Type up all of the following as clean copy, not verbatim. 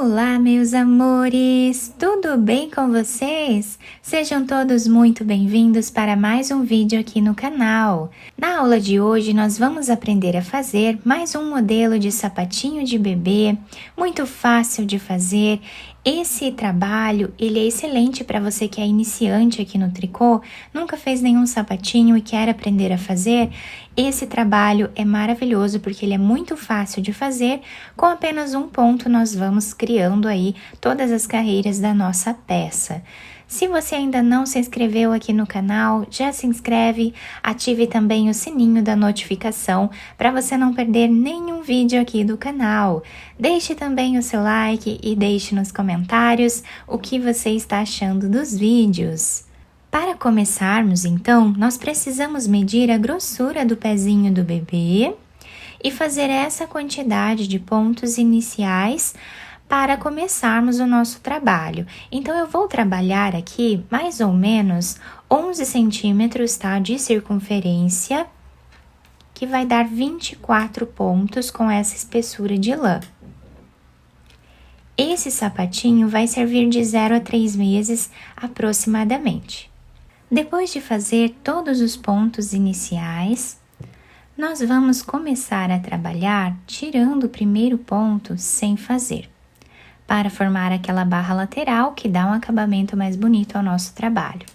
Olá, meus amores! Tudo bem com vocês? Sejam todos muito bem-vindos para mais um vídeo aqui no canal. Na aula de hoje, nós vamos aprender a fazer mais um modelo de sapatinho de bebê, muito fácil de fazer. Esse trabalho, ele é excelente para você que é iniciante aqui no tricô, nunca fez nenhum sapatinho e quer aprender a fazer. Esse trabalho é maravilhoso porque ele é muito fácil de fazer. Com apenas um ponto nós vamos criando aí todas as carreiras da nossa peça. Se você ainda não se inscreveu aqui no canal, já se inscreve, ative também o sininho da notificação para você não perder nenhum vídeo aqui do canal. Deixe também o seu like e deixe nos comentários o que você está achando dos vídeos. Para começarmos, então, nós precisamos medir a grossura do pezinho do bebê e fazer essa quantidade de pontos iniciais para começarmos o nosso trabalho. Então, eu vou trabalhar aqui mais ou menos 11 centímetros, tá, de circunferência, que vai dar 24 pontos com essa espessura de lã. Esse sapatinho vai servir de 0 a 3 meses aproximadamente. Depois de fazer todos os pontos iniciais, nós vamos começar a trabalhar tirando o primeiro ponto sem fazer, para formar aquela barra lateral que dá um acabamento mais bonito ao nosso trabalho.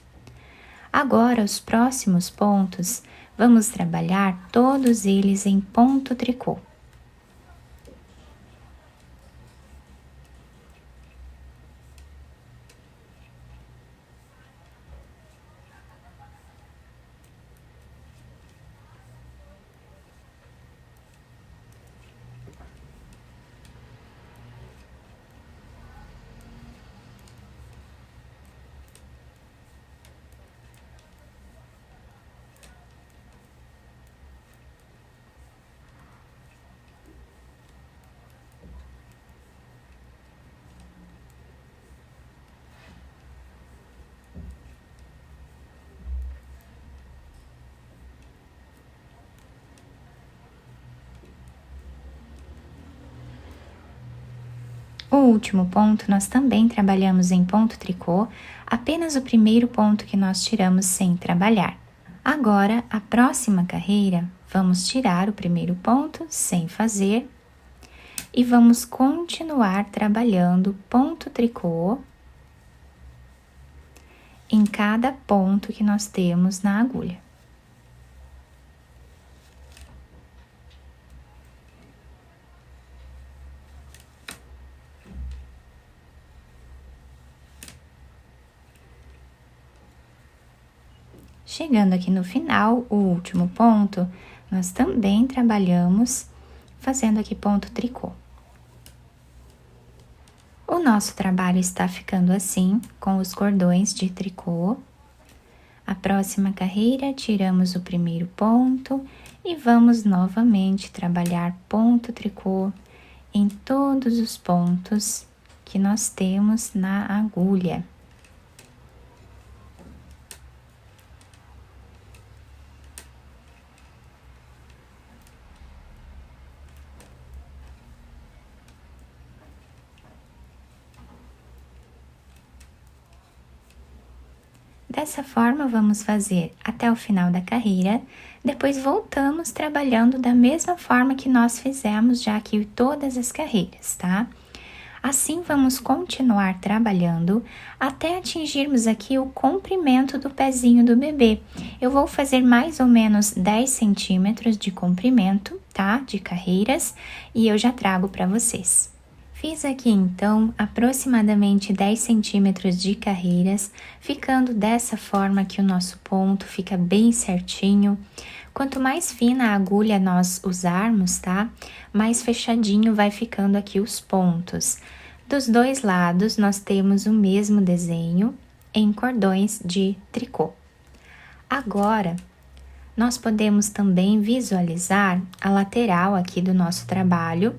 Agora, os próximos pontos, vamos trabalhar todos eles em ponto tricô. O último ponto, nós também trabalhamos em ponto tricô, apenas o primeiro ponto que nós tiramos sem trabalhar. Agora, a próxima carreira, vamos tirar o primeiro ponto sem fazer e vamos continuar trabalhando ponto tricô em cada ponto que nós temos na agulha. Chegando aqui no final, o último ponto, nós também trabalhamos fazendo aqui ponto tricô. O nosso trabalho está ficando assim, com os cordões de tricô. A próxima carreira, tiramos o primeiro ponto e vamos novamente trabalhar ponto tricô em todos os pontos que nós temos na agulha. Dessa forma, vamos fazer até o final da carreira, depois voltamos trabalhando da mesma forma que nós fizemos já aqui todas as carreiras, tá? Assim, vamos continuar trabalhando até atingirmos aqui o comprimento do pezinho do bebê. Eu vou fazer mais ou menos 10 centímetros de comprimento, tá? De carreiras, e eu já trago para vocês. Fiz aqui, então, aproximadamente 10 centímetros de carreiras, ficando dessa forma que o nosso ponto fica bem certinho. Quanto mais fina a agulha nós usarmos, tá? Mais fechadinho vai ficando aqui os pontos. Dos dois lados, nós temos o mesmo desenho em cordões de tricô. Agora, nós podemos também visualizar a lateral aqui do nosso trabalho,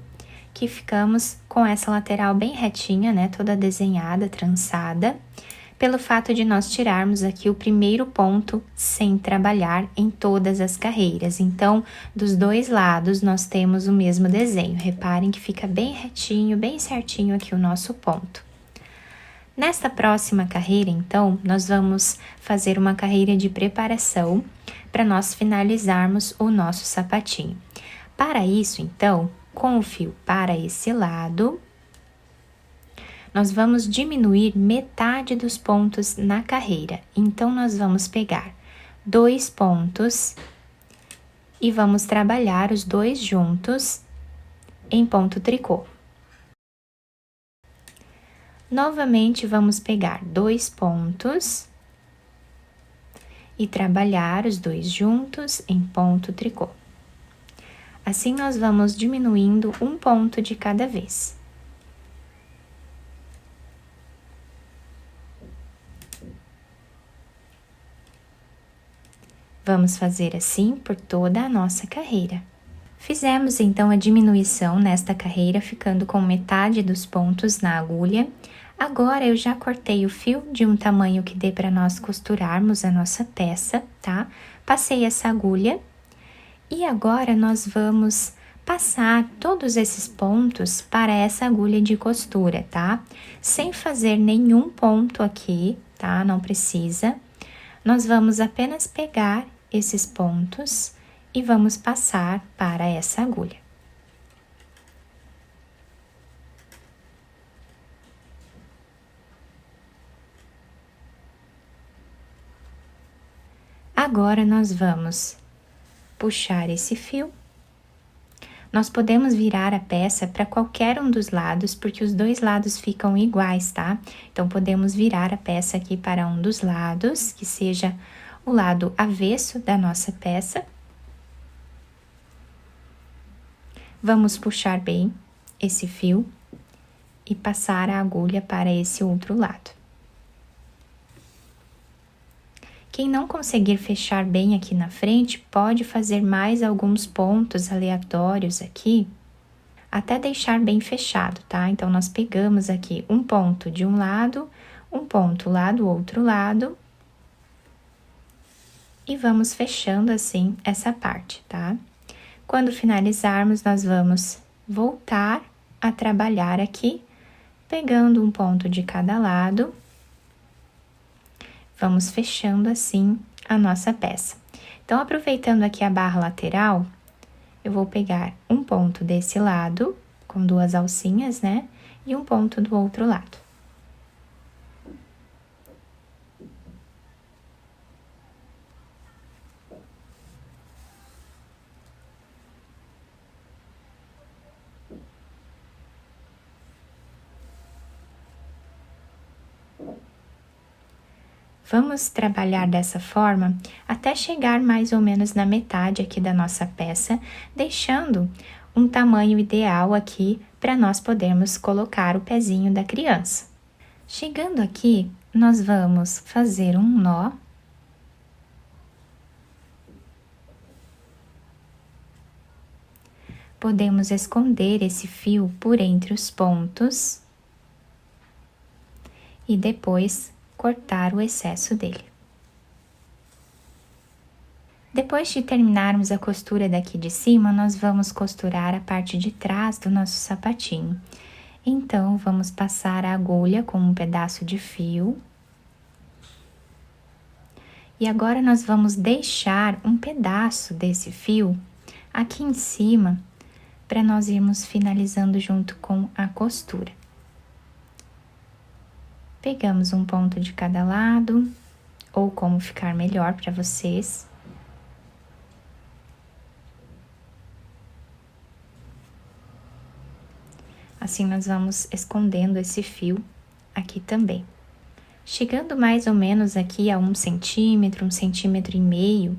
que ficamos com essa lateral bem retinha, né, toda desenhada, trançada. pelo fato de nós tirarmos aqui o primeiro ponto sem trabalhar em todas as carreiras. Então, dos dois lados, nós temos o mesmo desenho. Reparem que fica bem retinho, bem certinho aqui o nosso ponto. Nesta próxima carreira, então, nós vamos fazer uma carreira de preparação para nós finalizarmos o nosso sapatinho. Para isso, então, com o fio para esse lado, nós vamos diminuir metade dos pontos na carreira. Então, nós vamos pegar 2 pontos e vamos trabalhar os dois juntos em ponto tricô. Novamente, vamos pegar 2 pontos e trabalhar os dois juntos em ponto tricô. Assim, nós vamos diminuindo um ponto de cada vez. Vamos fazer assim por toda a nossa carreira. Fizemos então a diminuição nesta carreira, ficando com metade dos pontos na agulha. Agora, eu já cortei o fio de um tamanho que dê para nós costurarmos a nossa peça, tá? Passei essa agulha e agora nós vamos passar todos esses pontos para essa agulha de costura, tá? Sem fazer nenhum ponto aqui, tá? Não precisa. Nós vamos apenas pegar esses pontos e vamos passar para essa agulha. Agora, nós vamos puxar esse fio. Nós podemos virar a peça para qualquer um dos lados, porque os dois lados ficam iguais, tá? Então, podemos virar a peça aqui para um dos lados, que seja o lado avesso da nossa peça. Vamos puxar bem esse fio e passar a agulha para esse outro lado. Quem não conseguir fechar bem aqui na frente, pode fazer mais alguns pontos aleatórios aqui, até deixar bem fechado, tá? Então, nós pegamos aqui um ponto de um lado, um ponto lá do outro lado, e vamos fechando assim essa parte, tá? Quando finalizarmos, nós vamos voltar a trabalhar aqui, pegando um ponto de cada lado. Vamos fechando assim a nossa peça. Então, aproveitando aqui a barra lateral, eu vou pegar um ponto desse lado, com duas alcinhas, né? E um ponto do outro lado. Vamos trabalhar dessa forma até chegar mais ou menos na metade aqui da nossa peça, deixando um tamanho ideal aqui para nós podermos colocar o pezinho da criança. Chegando aqui, nós vamos fazer um nó. Podemos esconder esse fio por entre os pontos e depois cortar o excesso dele. Depois de terminarmos a costura daqui de cima, nós vamos costurar a parte de trás do nosso sapatinho. Então, vamos passar a agulha com um pedaço de fio. E agora, nós vamos deixar um pedaço desse fio aqui em cima, para nós irmos finalizando junto com a costura. Pegamos um ponto de cada lado, ou como ficar melhor para vocês. Assim, nós vamos escondendo esse fio aqui também. Chegando mais ou menos aqui a 1 centímetro, 1,5 centímetros,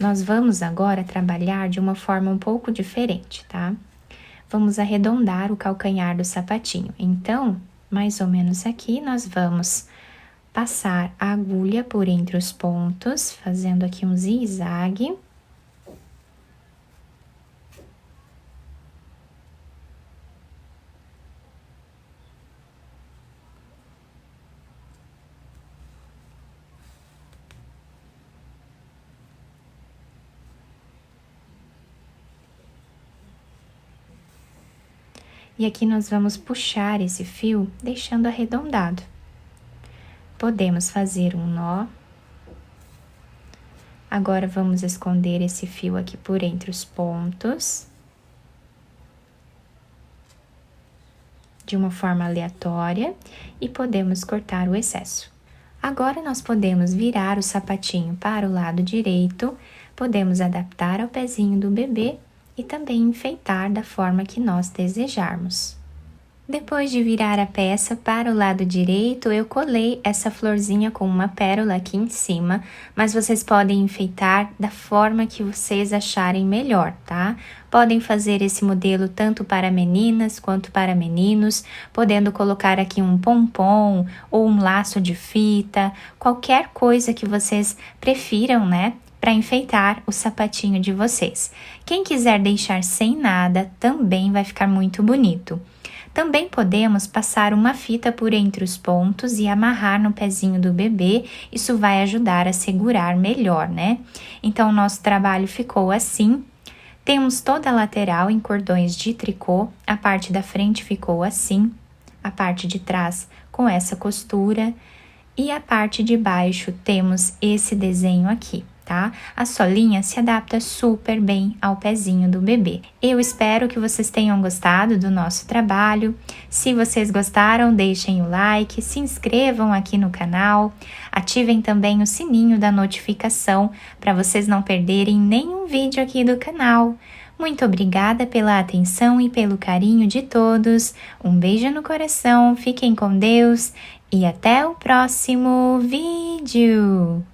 nós vamos agora trabalhar de uma forma um pouco diferente, tá? Vamos arredondar o calcanhar do sapatinho. Então, mais ou menos aqui, nós vamos passar a agulha por entre os pontos, fazendo aqui um zigue-zague. E aqui nós vamos puxar esse fio, deixando arredondado. Podemos fazer um nó. Agora, vamos esconder esse fio aqui por entre os pontos. De uma forma aleatória, e podemos cortar o excesso. Agora, nós podemos virar o sapatinho para o lado direito, podemos adaptar ao pezinho do bebê e também enfeitar da forma que nós desejarmos. Depois de virar a peça para o lado direito, eu colei essa florzinha com uma pérola aqui em cima, mas vocês podem enfeitar da forma que vocês acharem melhor, tá? Podem fazer esse modelo tanto para meninas quanto para meninos, podendo colocar aqui um pompom ou um laço de fita, qualquer coisa que vocês prefiram, né? Para enfeitar o sapatinho de vocês. Quem quiser deixar sem nada, também vai ficar muito bonito. Também podemos passar uma fita por entre os pontos e amarrar no pezinho do bebê, isso vai ajudar a segurar melhor, né? Então, nosso trabalho ficou assim. Temos toda a lateral em cordões de tricô, a parte da frente ficou assim, a parte de trás com essa costura e a parte de baixo temos esse desenho aqui. Tá? A solinha se adapta super bem ao pezinho do bebê. Eu espero que vocês tenham gostado do nosso trabalho. Se vocês gostaram, deixem o like, se inscrevam aqui no canal, ativem também o sininho da notificação para vocês não perderem nenhum vídeo aqui do canal. Muito obrigada pela atenção e pelo carinho de todos. Um beijo no coração, fiquem com Deus e até o próximo vídeo!